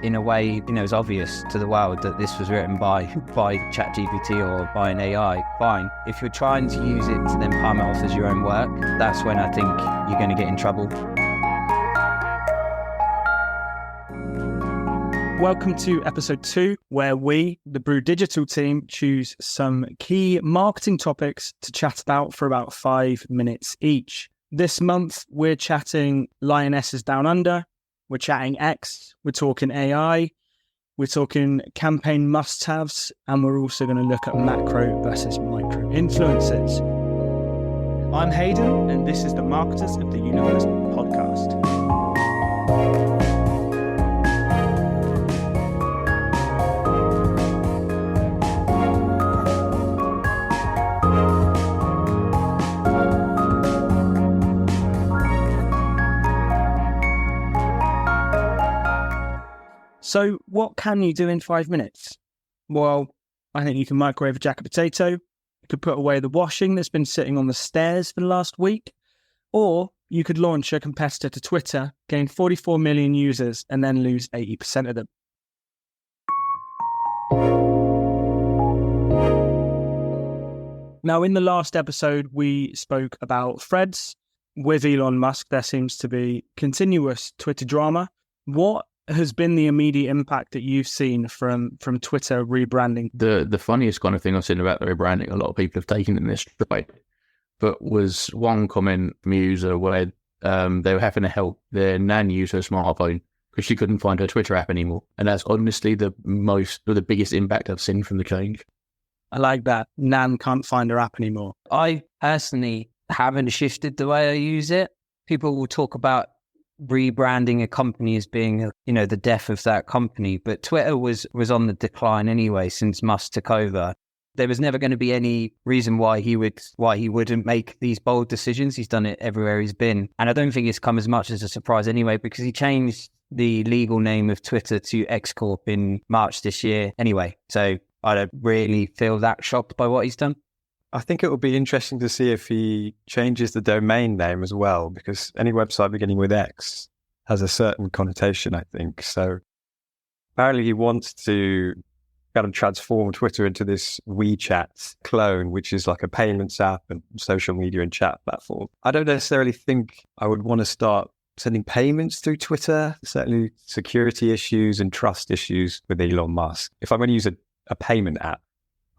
in a way, it's obvious to the world that this was written by ChatGPT or by an AI, fine. If you're trying to use it to then palm it off as your own work, that's when I think you're going to get in trouble. Welcome to episode 2, where we, the Brew Digital team, choose some key marketing topics to chat about for about 5 minutes each. This month, we're chatting LionessesDownUnder, we're chatting X, we're talking AI, we're talking campaign must-haves, and we're also going to look at macro versus micro influencers. I'm Hayden, and this is the Marketers of the Universe podcast. So what can you do in 5 minutes? Well, I think you can microwave a jack of potato, you could put away the washing that's been sitting on the stairs for the last week, or you could launch a competitor to Twitter, gain 44 million users, and then lose 80% of them. Now, in the last episode, we spoke about threads. With Elon Musk, there seems to be continuous Twitter drama. What has been the immediate impact that you've seen from Twitter rebranding? The funniest kind of thing I've seen about the rebranding, a lot of people have taken in this way, but was one comment from a user where they were having to help their nan use her smartphone because she couldn't find her Twitter app anymore. And that's honestly the biggest impact I've seen from the change. I like that. Nan can't find her app anymore. I personally haven't shifted the way I use it. People will talk about rebranding a company as being, the death of that company. But Twitter was on the decline anyway since Musk took over. There was never going to be any reason why he wouldn't make these bold decisions. He's done it everywhere he's been. And I don't think it's come as much as a surprise anyway, because he changed the legal name of Twitter to X Corp in March this year anyway. So I don't really feel that shocked by what he's done. I think it will be interesting to see if he changes the domain name as well, because any website beginning with X has a certain connotation, I think. So apparently he wants to kind of transform Twitter into this WeChat clone, which is like a payments app and social media and chat platform. I don't necessarily think I would want to start sending payments through Twitter. Certainly security issues and trust issues with Elon Musk. If I'm going to use a payment app,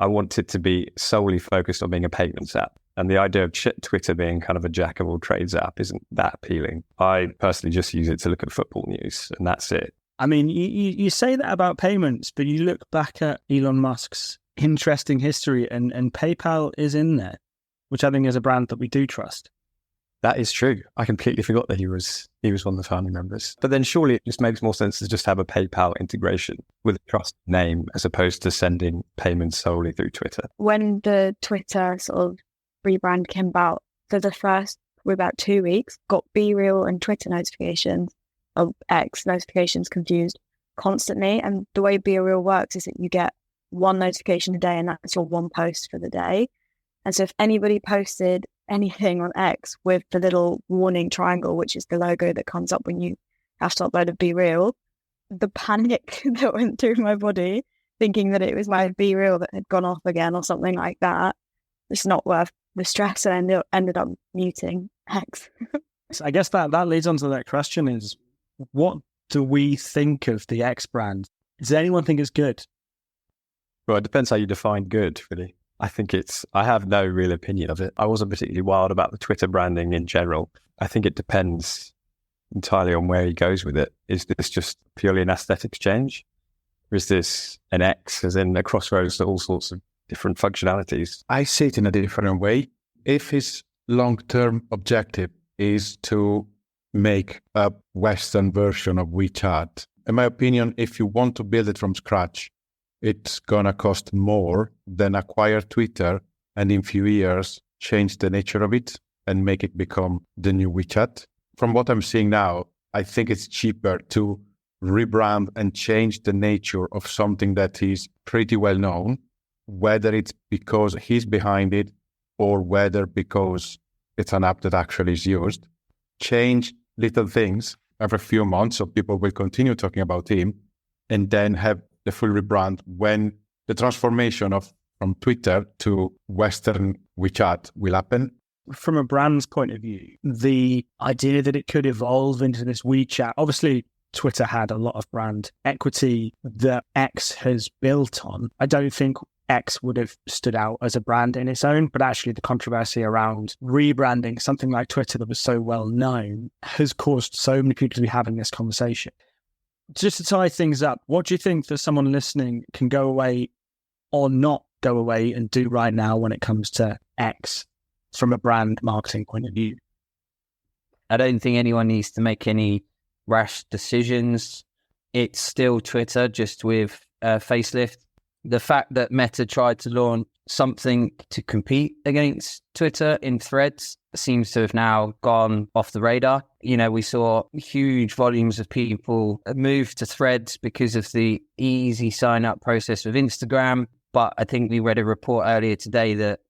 I want it to be solely focused on being a payments app. And the idea of Twitter being kind of a jack of all trades app isn't that appealing. I personally just use it to look at football news, and that's it. I mean, you say that about payments, but you look back at Elon Musk's interesting history and PayPal is in there, which I think is a brand that we do trust. That is true. I completely forgot that he was one of the founding members. But then surely it just makes more sense to just have a PayPal integration with a trusted name as opposed to sending payments solely through Twitter. When the Twitter sort of rebrand came about, for the first about 2 weeks, got BeReal and Twitter notifications, or X notifications confused constantly. And the way BeReal works is that you get one notification a day and that's your one post for the day. And so if anybody posted anything on X with the little warning triangle, which is the logo that comes up when you have to upload a BeReal, the panic that went through my body, thinking that it was my BeReal that had gone off again or something like that, it's not worth the stress, and I ended up muting X. So I guess that leads on to that question is, what do we think of the X brand? Does anyone think it's good? Well, it depends how you define good, really. I have no real opinion of it. I wasn't particularly wild about the Twitter branding in general. I think it depends entirely on where he goes with it. Is this just purely an aesthetics change? Or is this an X, as in a crossroads to all sorts of different functionalities? I see it in a different way. If his long-term objective is to make a Western version of WeChat, in my opinion, if you want to build it from scratch, it's going to cost more than acquire Twitter and in few years change the nature of it and make it become the new WeChat. From what I'm seeing now, I think it's cheaper to rebrand and change the nature of something that is pretty well known, whether it's because he's behind it or whether because it's an app that actually is used. Change little things every few months so people will continue talking about him, and then have the full rebrand when the transformation from Twitter to Western WeChat will happen? From a brand's point of view, the idea that it could evolve into this WeChat, obviously Twitter had a lot of brand equity that X has built on. I don't think X would have stood out as a brand in its own, but actually the controversy around rebranding something like Twitter that was so well known has caused so many people to be having this conversation. Just to tie things up, what do you think that someone listening can go away or not go away and do right now when it comes to X from a brand marketing point of view? I don't think anyone needs to make any rash decisions. It's still Twitter, just with a facelift. The fact that Meta tried to launch something to compete against Twitter in Threads seems to have now gone off the radar. You know, we saw huge volumes of people move to Threads because of the easy sign-up process with Instagram. But I think we read a report earlier today that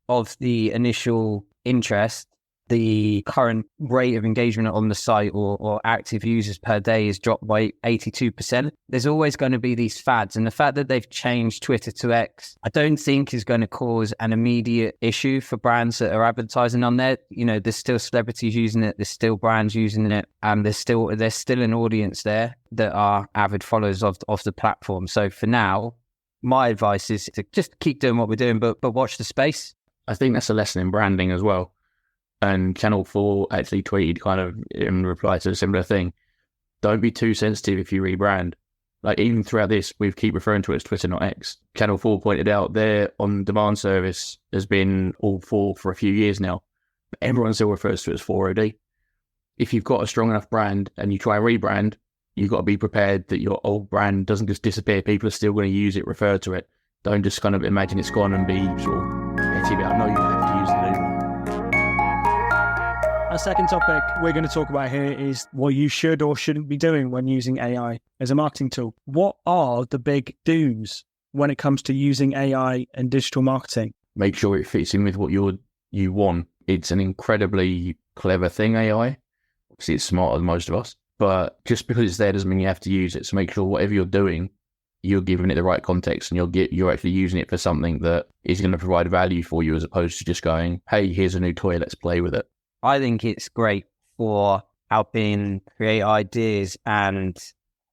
of the initial interest, the current rate of engagement on the site or active users per day is dropped by 82%. There's always going to be these fads. And the fact that they've changed Twitter to X, I don't think is going to cause an immediate issue for brands that are advertising on there. You know, there's still celebrities using it. There's still brands using it. And there's still an audience there that are avid followers of the platform. So for now, my advice is to just keep doing what we're doing, but watch the space. I think that's a lesson in branding as well. And Channel 4 actually tweeted kind of in reply to a similar thing. Don't be too sensitive if you rebrand. Like even throughout this, we keep referring to it as Twitter, not X. Channel 4 pointed out their on-demand service has been all 4 for a few years now. Everyone still refers to it as 4OD. If you've got a strong enough brand and you try and rebrand, you've got to be prepared that your old brand doesn't just disappear. People are still going to use it, refer to it. Don't just kind of imagine it's gone and be sort of petty about, no, you have to use the new one. Our second topic we're going to talk about here is what you should or shouldn't be doing when using AI as a marketing tool. What are the big do's when it comes to using AI and digital marketing? Make sure it fits in with what you want. It's an incredibly clever thing, AI. Obviously, it's smarter than most of us. But just because it's there doesn't mean you have to use it. So make sure whatever you're doing, you're giving it the right context and you're actually using it for something that is going to provide value for you as opposed to just going, hey, here's a new toy, let's play with it. I think it's great for helping create ideas and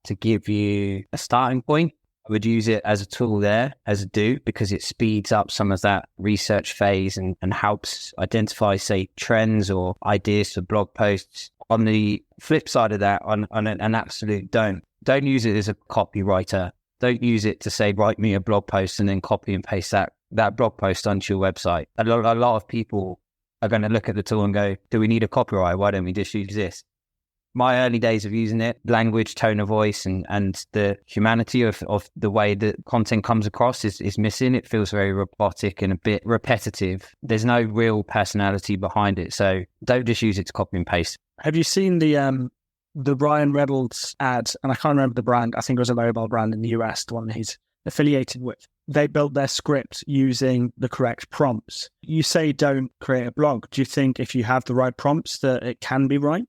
to give you a starting point. I would use it as a tool there, as a do, because it speeds up some of that research phase and helps identify, say, trends or ideas for blog posts. On the flip side of that, on an absolute don't use it as a copywriter. Don't use it to say, write me a blog post and then copy and paste that blog post onto your website. A lot of people are going to look at the tool and go, do we need a copyright? Why don't we just use this? My early days of using it, language, tone of voice, and the humanity of the way that content comes across is missing. It feels very robotic and a bit repetitive. There's no real personality behind it. So don't just use it to copy and paste. Have you seen the Ryan Reynolds ad? And I can't remember the brand. I think it was a mobile brand in the US, the one that he's affiliated with. They built their script using the correct prompts. You say don't create a blog. Do you think if you have the right prompts that it can be right?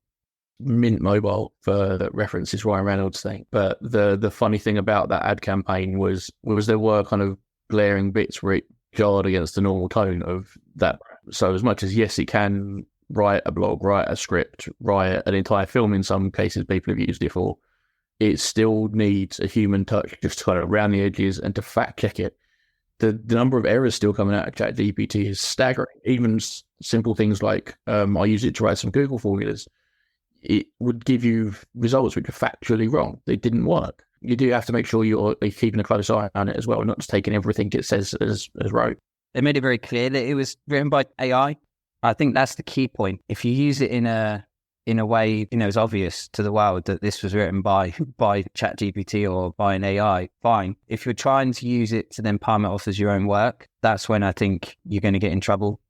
Mint Mobile for that references Ryan Reynolds thing. But the funny thing about that ad campaign was there were kind of glaring bits where it jarred against the normal tone of that. So as much as, yes, it can write a blog, write a script, write an entire film in some cases people have used it for, it still needs a human touch just to kind of around the edges and to fact check it. The number of errors still coming out of ChatGPT is staggering. Even simple things like I use it to write some Google formulas. It would give you results which are factually wrong. They didn't work. You do have to make sure you're keeping a close eye on it as well, not just taking everything it says as right. They made it very clear that it was written by AI. I think that's the key point. If you use it in a way, it's obvious to the world that this was written by ChatGPT or by an AI, fine. If you're trying to use it to then palm it off as your own work, that's when I think you're going to get in trouble.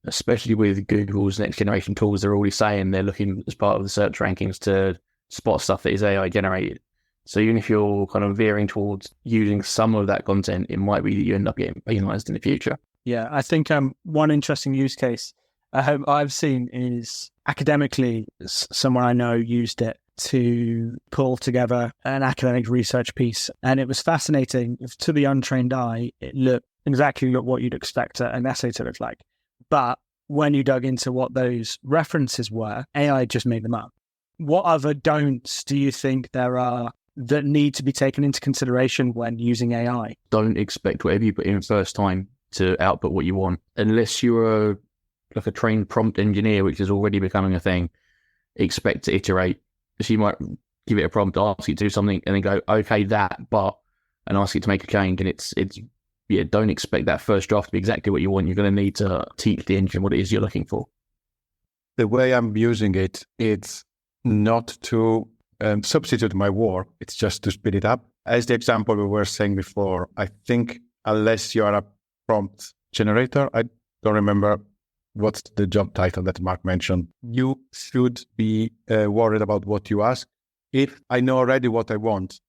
Especially with Google's next generation tools, they're already saying they're looking as part of the search rankings to spot stuff that is AI generated. So even if you're kind of veering towards using some of that content, it might be that you end up getting penalized in the future. Yeah, I think one interesting use case I've seen is academically, someone I know used it to pull together an academic research piece. And it was fascinating. To the untrained eye, it looked exactly what you'd expect an essay to look like. But when you dug into what those references were, AI just made them up. What other don'ts do you think there are that need to be taken into consideration when using AI? Don't expect whatever you put in first time to output what you want. Unless you're like a trained prompt engineer, which is already becoming a thing, expect to iterate. So you might give it a prompt, ask it to do something, and then go, okay, and ask it to make a change. And don't expect that first draft to be exactly what you want. You're going to need to teach the engine what it is you're looking for. The way I'm using it, it's not to substitute my work. It's just to speed it up. As the example we were saying before, I think unless you are a prompt generator, I don't remember what's the job title that Mark mentioned, you should be worried about what you ask. If I know already what I want,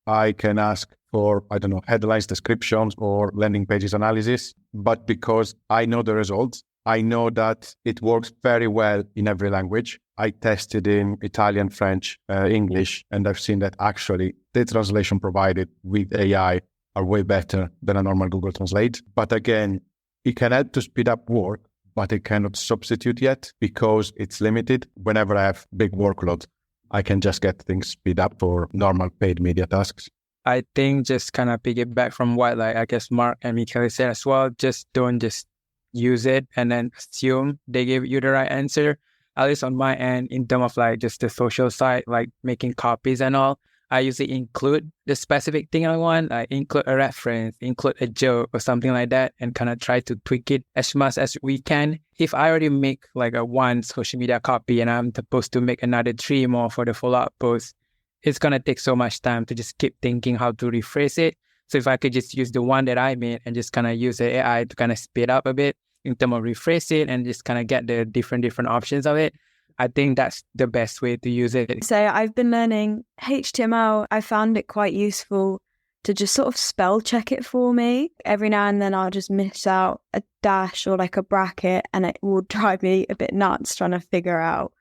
I can ask for, headlines, descriptions, or landing pages analysis. But because I know the results, I know that it works very well in every language. I tested in Italian, French, English, and I've seen that actually the translation provided with AI are way better than a normal Google Translate. But again, it can help to speed up work, but it cannot substitute yet because it's limited. Whenever I have big workload, I can just get things speed up for normal paid media tasks. I think just kind of piggyback from what I guess Mark and Michael said as well, don't just use it and then assume they give you the right answer. At least on my end, in terms of just the social side, like making copies and all, I usually include the specific thing I want, include a reference, include a joke or something like that, and kind of try to tweak it as much as we can. If I already make a one social media copy and I'm supposed to make another 3 more for the follow-up post, it's going to take so much time to just keep thinking how to rephrase it. So if I could just use the one that I made and just kind of use the AI to kind of speed up a bit in terms of rephrase it and just kind of get the different options of it, I think that's the best way to use it. So I've been learning HTML. I found it quite useful to just sort of spell check it for me. Every now and then I'll just miss out a dash or a bracket, and it will drive me a bit nuts trying to figure out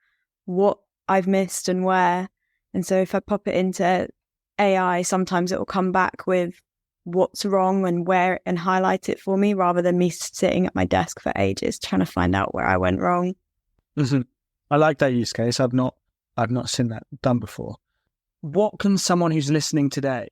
what I've missed and where. And so if I pop it into AI, sometimes it will come back with what's wrong and where and highlight it for me rather than me sitting at my desk for ages trying to find out where I went wrong. Mm-hmm. I like that use case. I've not seen that done before. What can someone who's listening today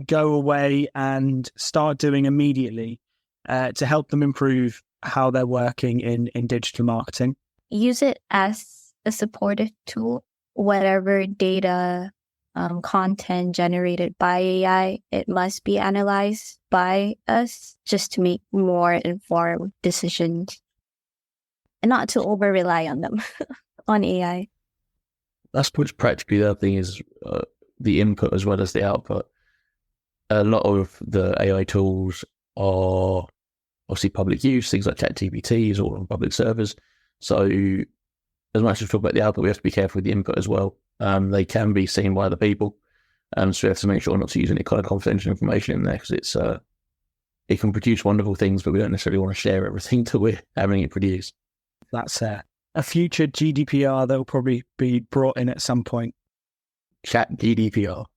go away and start doing immediately to help them improve how they're working in digital marketing? Use it as a supportive tool. Whatever data, content generated by AI, it must be analyzed by us just to make more informed decisions and not to over-rely on them. On AI. That's practically the other thing is the input as well as the output. A lot of the AI tools are obviously public use, things like ChatGPT is all on public servers. So as much as we talk about the output, we have to be careful with the input as well. They can be seen by other people. So we have to make sure not to use any kind of confidential information in there because it can produce wonderful things, but we don't necessarily want to share everything that we're having it produce. That's a future GDPR that will probably be brought in at some point. Chat GDPR,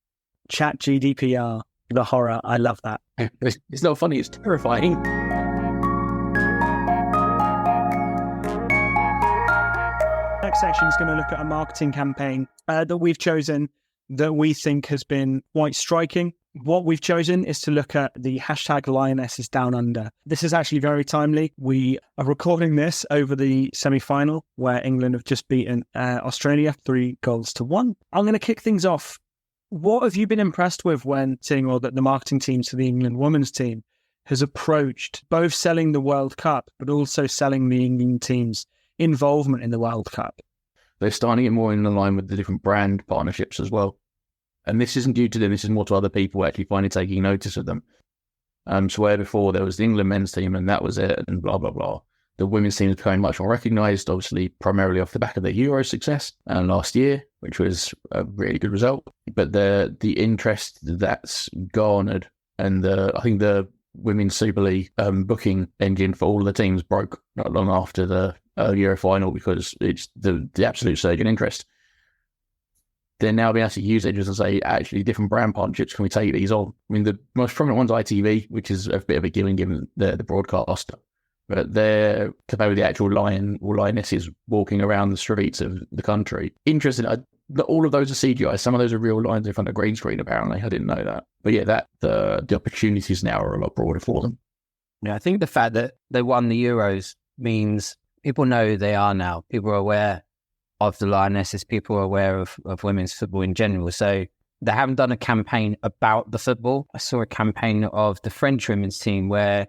the horror. I love that. It's not funny, it's terrifying. Next section is going to look at a marketing campaign that we've chosen that we think has been quite striking. What we've chosen is to look at the hashtag LionessesDownUnder. This is actually very timely. We are recording this over the semi-final where England have just beaten Australia 3-1. I'm going to kick things off. What have you been impressed with when seeing that the marketing teams for the England women's team has approached both selling the World Cup, but also selling the England team's involvement in the World Cup? They're starting it more in line with the different brand partnerships as well. And this isn't due to them, this is more to other people actually finally taking notice of them. So where before there was the England men's team and that was it and blah, blah, blah. The women's team is becoming much more recognised, obviously primarily off the back of their Euro success last year, which was a really good result. But the interest that's garnered and I think the Women's Super League booking engine for all of the teams broke not long after the Euro final because it's the absolute surge in interest. they're now being able to use it just to say, actually, different brand partnerships, can we take these on? I mean, the most prominent one's ITV, which is a bit of a given the broadcaster. But they're compared with the actual lion or lionesses walking around the streets of the country. Interesting. All of those are CGI. Some of those are real lions in front of green screen, apparently. I didn't know that. But yeah, the opportunities now are a lot broader for them. Yeah, I think the fact that they won the Euros means people know who they are now. People are aware of the Lionesses. People are aware of women's football in general. So they haven't done a campaign about the football. I saw a campaign of the French women's team where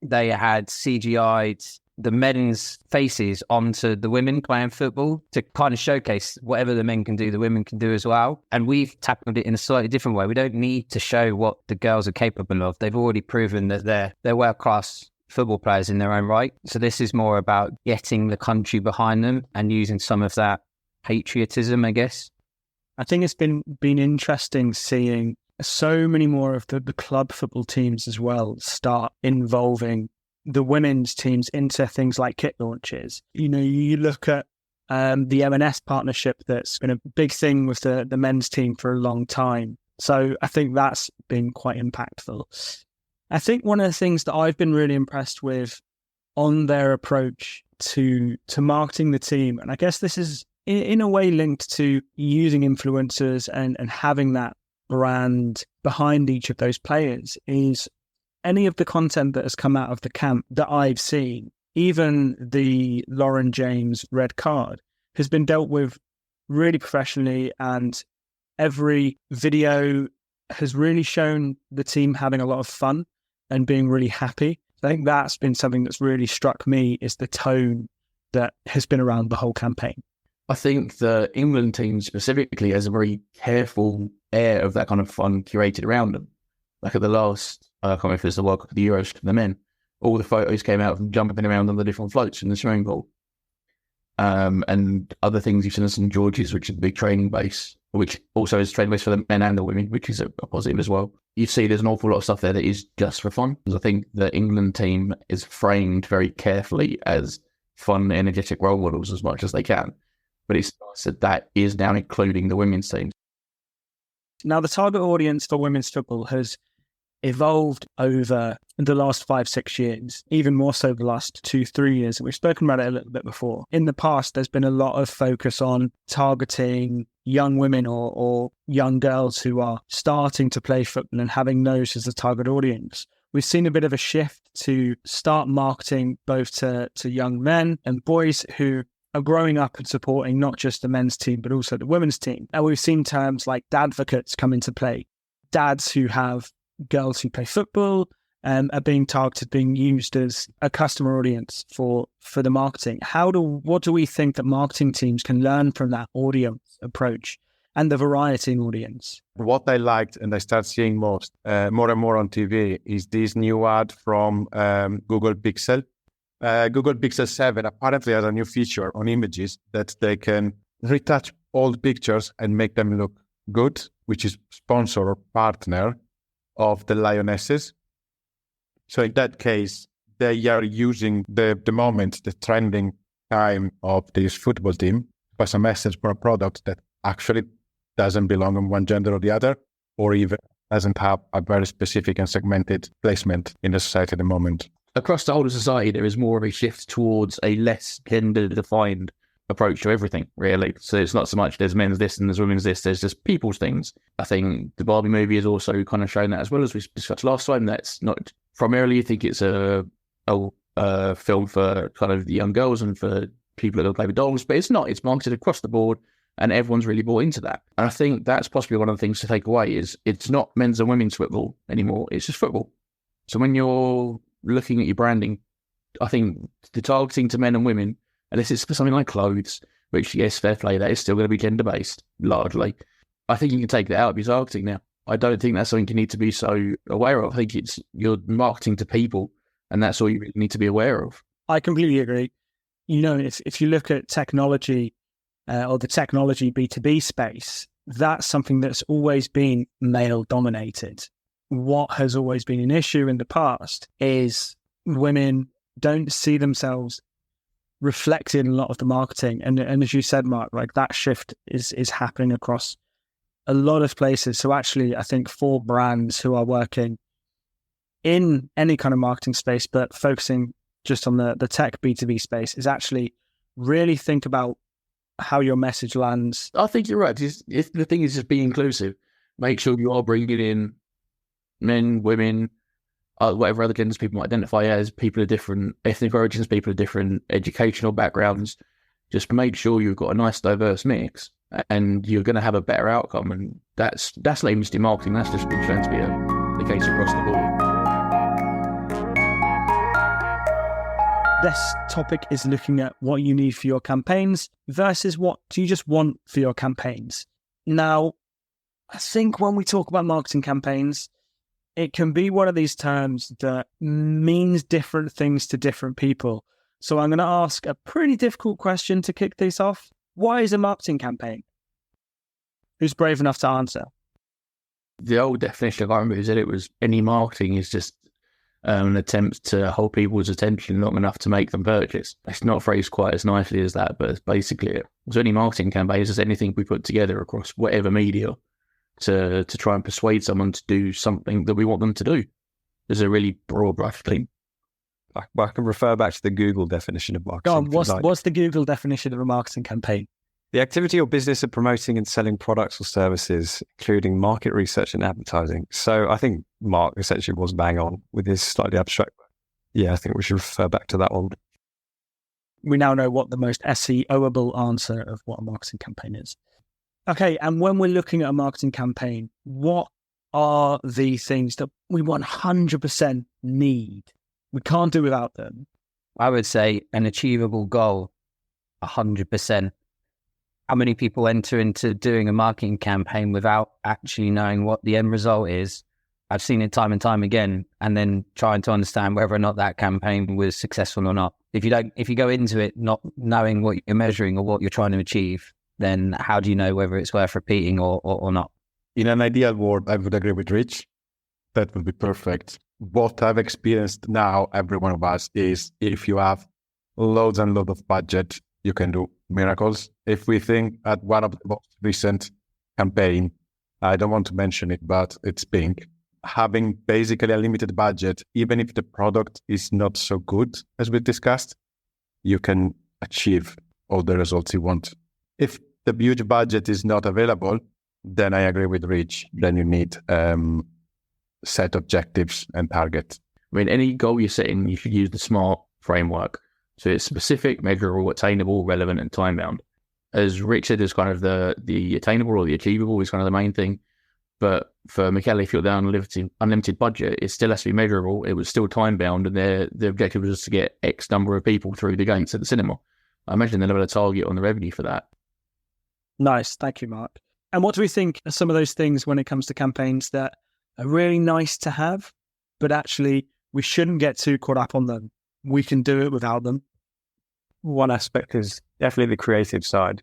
they had CGI'd the men's faces onto the women playing football to kind of showcase whatever the men can do, the women can do as well. And we've tackled it in a slightly different way. We don't need to show what the girls are capable of. They've already proven that they're world-class football players in their own right. So this is more about getting the country behind them and using some of that patriotism, I guess. I think it's been interesting seeing so many more of the club football teams as well start involving the women's teams into things like kit launches. You know, you look at the M&S partnership that's been a big thing with the men's team for a long time. So I think that's been quite impactful. I think one of the things that I've been really impressed with on their approach to marketing the team, and I guess this is in a way linked to using influencers and having that brand behind each of those players, is any of the content that has come out of the camp that I've seen, even the Lauren James red card, has been dealt with really professionally, and every video has really shown the team having a lot of fun and being really happy. I think that's been something that's really struck me, is the tone that has been around the whole campaign. I think the England team specifically has a very careful air of that kind of fun curated around them. Like at the last, I can't remember if it's the World Cup of the Euros for the men, all the photos came out of them jumping around on the different floats in the swimming pool. And other things you've seen at St George's, which is a big training base, which also is a training base for the men and the women, which is a positive as well. You see there's an awful lot of stuff there that is just for fun. I think the England team is framed very carefully as fun, energetic role models as much as they can. But it's nice that is now including the women's team. Now, the target audience for women's football has evolved over the last 5-6 years, even more so the last 2-3 years. We've spoken about it a little bit before. In the past, there's been a lot of focus on targeting young women or young girls who are starting to play football and having those as a target audience. We've seen a bit of a shift to start marketing both to young men and boys who are growing up and supporting not just the men's team, but also the women's team. And we've seen terms like dadvocates come into play. Dads who have girls who play football are being targeted, being used as a customer audience for the marketing. What do we think that marketing teams can learn from that audience approach and the variety in audience? What I liked, and I start seeing more and more on TV, is this new ad from Google Pixel. Google Pixel 7 apparently has a new feature on images that they can retouch old pictures and make them look good, which is sponsor or partner of the Lionesses. So in that case, they are using the moment, the trending time of this football team as a message for a product that actually doesn't belong on one gender or the other, or even doesn't have a very specific and segmented placement in the society at the moment. Across the whole of society, there is more of a shift towards a less gender-defined approach to everything, really. So it's not so much there's men's this and there's women's this, there's just people's things. I think the Barbie movie has also kind of shown that as well, as we discussed last time. That's not primarily, I think it's a film for kind of the young girls and for people that play with dolls, but it's not. It's marketed across the board and everyone's really bought into that. And I think that's possibly one of the things to take away is it's not men's and women's football anymore, it's just football. So when you're looking at your branding, I think the targeting to men and women, unless it's for something like clothes, which, yes, fair play, that is still going to be gender-based, largely. I think you can take that out of your targeting now. I don't think that's something you need to be so aware of. I think it's you're marketing to people, and that's all you really need to be aware of. I completely agree. You know, if you look at technology or the technology B2B space, that's something that's always been male-dominated. What has always been an issue in the past is women don't see themselves reflected in a lot of the marketing. And as you said, Mark, like that shift is happening across a lot of places. So actually, I think for brands who are working in any kind of marketing space, but focusing just on the tech B2B space, is actually really think about how your message lands. I think you're right. The thing is just be inclusive. Make sure you are bringing in men, women, whatever other genders people might identify as, people of different ethnic origins, people of different educational backgrounds. Just make sure you've got a nice diverse mix, and you're going to have a better outcome. And that's latest marketing. That's just been shown to be the case across the board. This topic is looking at what you need for your campaigns versus what do you just want for your campaigns. Now, I think when we talk about marketing campaigns, it can be one of these terms that means different things to different people. So I'm going to ask a pretty difficult question to kick this off. What is a marketing campaign? Who's brave enough to answer? The old definition, I remember, said it was any marketing is just an attempt to hold people's attention long enough to make them purchase. It's not phrased quite as nicely as that, but it's basically it. So any marketing campaign is just anything we put together across whatever media to try and persuade someone to do something that we want them to do. There's a really broad brush thing. I can refer back to the Google definition of marketing. Go on, what's the Google definition of a marketing campaign? The activity or business of promoting and selling products or services, including market research and advertising. So I think Mark essentially was bang on with his slightly abstract. Yeah, I think we should refer back to that one. We now know what the most SEOable answer of what a marketing campaign is. Okay, and when we're looking at a marketing campaign, what are the things that we 100% need? We can't do without them. I would say an achievable goal, 100%. How many people enter into doing a marketing campaign without actually knowing what the end result is? I've seen it time and time again, and then trying to understand whether or not that campaign was successful or not. If you go into it not knowing what you're measuring or what you're trying to achieve, then how do you know whether it's worth repeating or not? In an ideal world, I would agree with Rich. That would be perfect. What I've experienced now, every one of us, is if you have loads and loads of budget, you can do miracles. If we think at one of the most recent campaign, I don't want to mention it, but it's Pink, having basically a limited budget, even if the product is not so good as we discussed, you can achieve all the results you want. If the huge budget is not available, then I agree with Rich. Then you need set objectives and targets. I mean, any goal you're setting, you should use the SMART framework. So it's specific, measurable, attainable, relevant, and time-bound. As Rick said, there's kind of the attainable or the achievable is kind of the main thing. But for Michele, if you're down unlimited budget, it still has to be measurable. It was still time-bound, and the objective was just to get X number of people through the gates at the cinema. I imagine they'll have a target on the revenue for that. Nice. Thank you, Mark. And what do we think are some of those things when it comes to campaigns that are really nice to have, but actually we shouldn't get too caught up on them? We can do it without them. One aspect is definitely the creative side.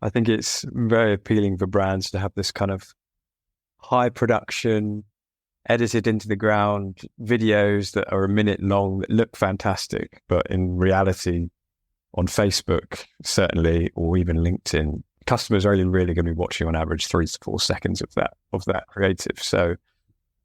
I think it's very appealing for brands to have this kind of high production, edited into the ground videos that are a minute long that look fantastic, but in reality, on Facebook, certainly, or even LinkedIn, customers are only really going to be watching on average 3 to 4 seconds of that creative. So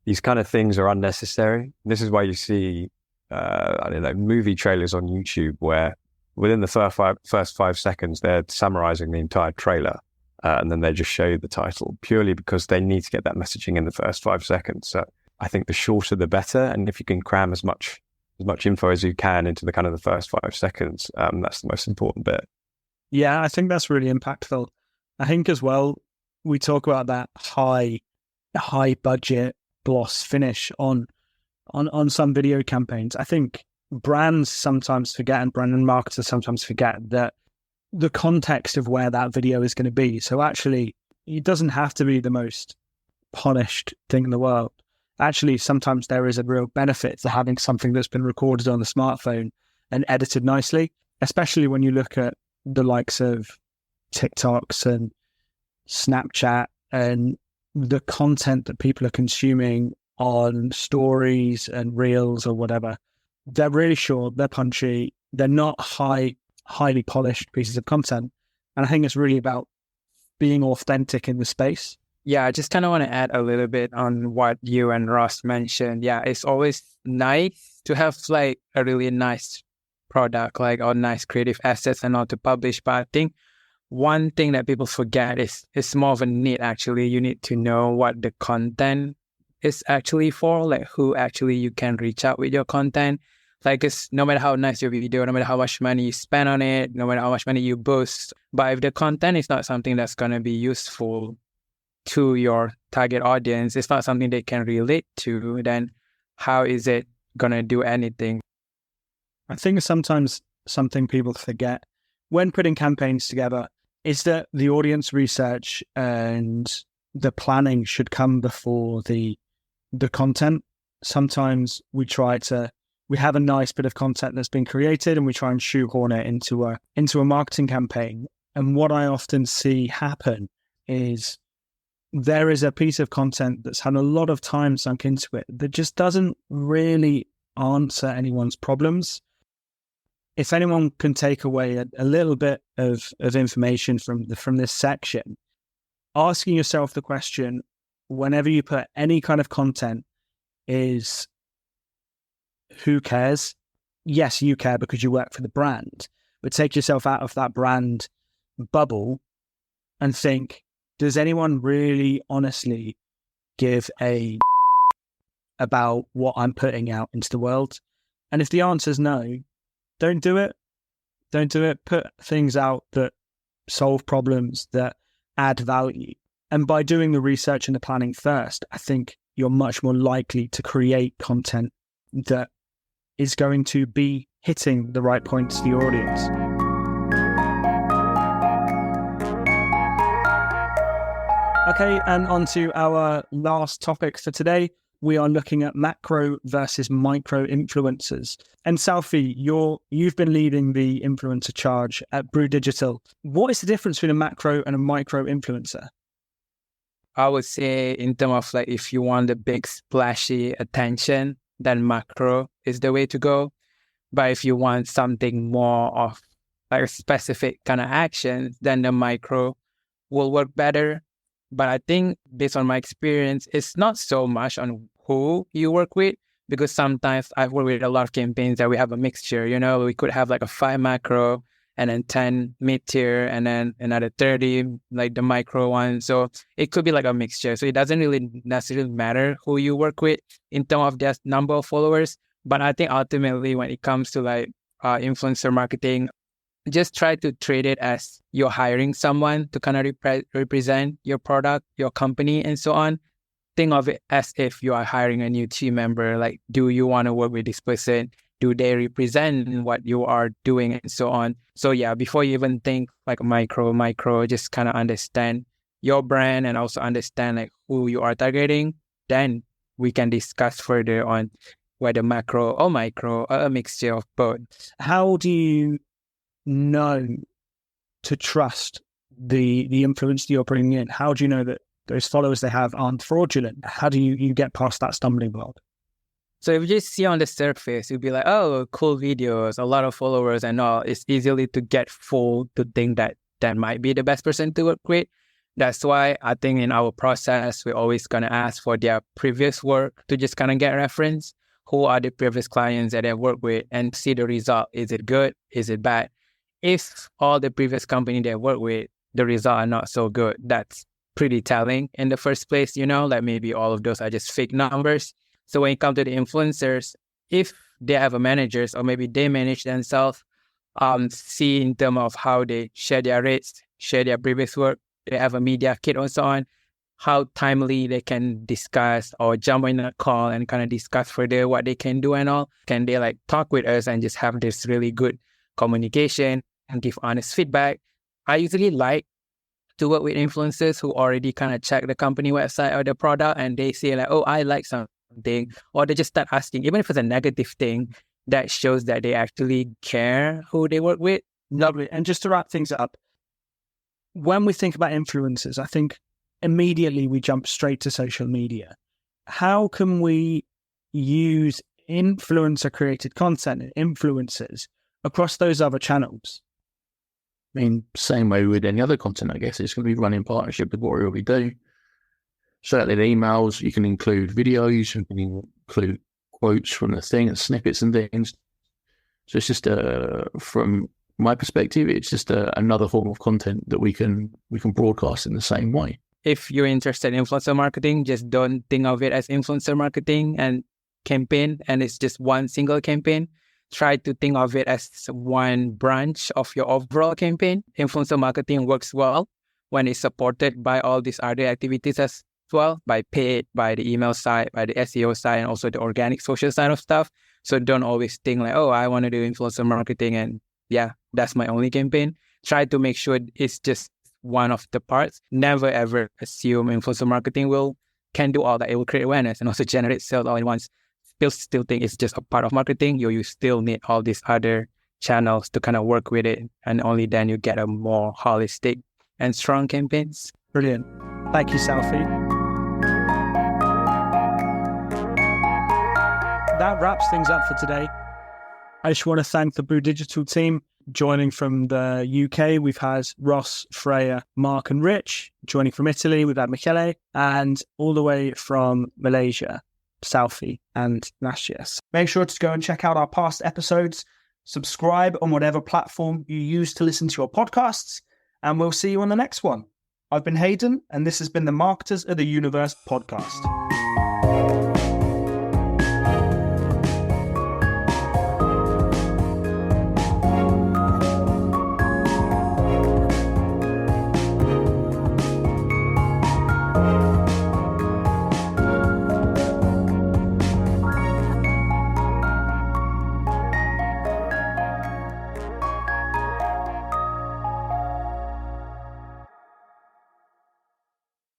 these kind of things are unnecessary. This is why you see, movie trailers on YouTube where within the first 5 seconds, they're summarizing the entire trailer. And then they just show you the title purely because they need to get that messaging in the first 5 seconds. So I think the shorter, the better. And if you can cram as much info as you can into the kind of the first 5 seconds, that's the most important bit. Yeah, I think that's really impactful. I think as well, we talk about that high budget gloss finish on some video campaigns. I think brands sometimes forget, and brand and marketers sometimes forget that the context of where that video is going to be. So actually, it doesn't have to be the most polished thing in the world. Actually, sometimes there is a real benefit to having something that's been recorded on the smartphone and edited nicely, especially when you look at the likes of TikToks and Snapchat and the content that people are consuming on stories and reels or whatever. They're really short, they're punchy, they're not high highly polished pieces of content. And I think it's really about being authentic in the space. Yeah, I just kind of want to add a little bit on what you and Ross mentioned. Yeah, it's always nice to have like a really nice product, like or nice creative assets and all to publish. But I think one thing that people forget is it's more of a need actually. You need to know what the content is actually for, like who actually you can reach out with your content. Like, it's no matter how nice your video, no matter how much money you spend on it, no matter how much money you boost, but if the content is not something that's going to be useful to your target audience, it's not something they can relate to, then how is it going to do anything? I think sometimes something people forget when putting campaigns together is that the audience research and the planning should come before the content. Sometimes we have a nice bit of content that's been created and we try and shoehorn it into a marketing campaign. And what I often see happen is there is a piece of content that's had a lot of time sunk into it that just doesn't really answer anyone's problems. If anyone can take away a little bit of information from this section, asking yourself the question, whenever you put any kind of content, is who cares? Yes, you care because you work for the brand, but take yourself out of that brand bubble and think, does anyone really honestly give a about what I'm putting out into the world? And if the answer is no, don't do it. Don't do it. Put things out that solve problems, that add value. And by doing the research and the planning first, I think you're much more likely to create content that is going to be hitting the right points to your audience. Okay, and on to our last topic for today. We are looking at macro versus micro influencers. And Selfie, you've been leading the influencer charge at Brew Digital. What is the difference between a macro and a micro influencer? I would say in terms of like if you want the big splashy attention, then macro is the way to go. But if you want something more of like a specific kind of action, then the micro will work better. But I think based on my experience, it's not so much on who you work with, because sometimes I've worked with a lot of campaigns that we have a mixture, we could have like a 5 macro and then 10 mid-tier and then another 30, like the micro one. So it could be like a mixture. So it doesn't really necessarily matter who you work with in terms of just number of followers. But I think ultimately when it comes to like influencer marketing, just try to treat it as you're hiring someone to kind of represent your product, your company, and so on. Think of it as if you are hiring a new team member. Like, do you want to work with this person? Do they represent what you are doing, and so on? So yeah, before you even think like micro, just kind of understand your brand and also understand like who you are targeting. Then we can discuss further on whether macro or micro or a mixture of both. How do you know to trust the influence that you're bringing in? How do you know that those followers they have aren't fraudulent? How do you get past that stumbling block? So if you just see on the surface, you'll be like, oh, cool videos, a lot of followers and all. It's easily to get fooled to think that that might be the best person to work with. That's why I think in our process, we're always going to ask for their previous work to just kind of get reference. Who are the previous clients that they work with and see the result? Is it good? Is it bad? If all the previous company they work with, the result are not so good, that's pretty telling in the first place, like maybe all of those are just fake numbers. So when it comes to the influencers, if they have a managers or maybe they manage themselves, see in terms of how they share their rates, share their previous work, they have a media kit and so on, how timely they can discuss or jump in a call and kind of discuss further what they can do and all. Can they like talk with us and just have this really good communication and give honest feedback? I usually like to work with influencers who already kind of check the company website or the product and they say like, oh, I like something, or they just start asking, even if it's a negative thing, that shows that they actually care who they work with. Lovely. And just to wrap things up, when we think about influencers, I think immediately we jump straight to social media. How can we use influencer created content and influencers across those other channels? I mean, same way with any other content, I guess. It's going to be run in partnership with what we already do. Certainly in emails, you can include videos, you can include quotes from the thing and snippets and things. So it's just, from my perspective, it's just another form of content that we can broadcast in the same way. If you're interested in influencer marketing, just don't think of it as influencer marketing and campaign, and it's just one single campaign. Try to think of it as one branch of your overall campaign. Influencer marketing works well when it's supported by all these other activities as well, by paid, by the email side, by the SEO side, and also the organic social side of stuff. So don't always think like, oh, I want to do influencer marketing and yeah, that's my only campaign. Try to make sure it's just one of the parts. Never ever assume influencer marketing can do all that. It will create awareness and also generate sales all at once. Still think it's just a part of marketing. You still need all these other channels to kind of work with it, and only then you get a more holistic and strong campaigns. Brilliant. Thank you, Selfie. That wraps things up for today. I just want to thank the Brew Digital team. Joining from the UK, we've had Ross, Freya, Mark and Rich. Joining from Italy, we've had Michele. And all the way from Malaysia, Selfie and Nashis. Make sure to go and check out our past episodes. Subscribe on whatever platform you use to listen to your podcasts. And we'll see you on the next one. I've been Hayden, and this has been the Marketers of the Universe podcast.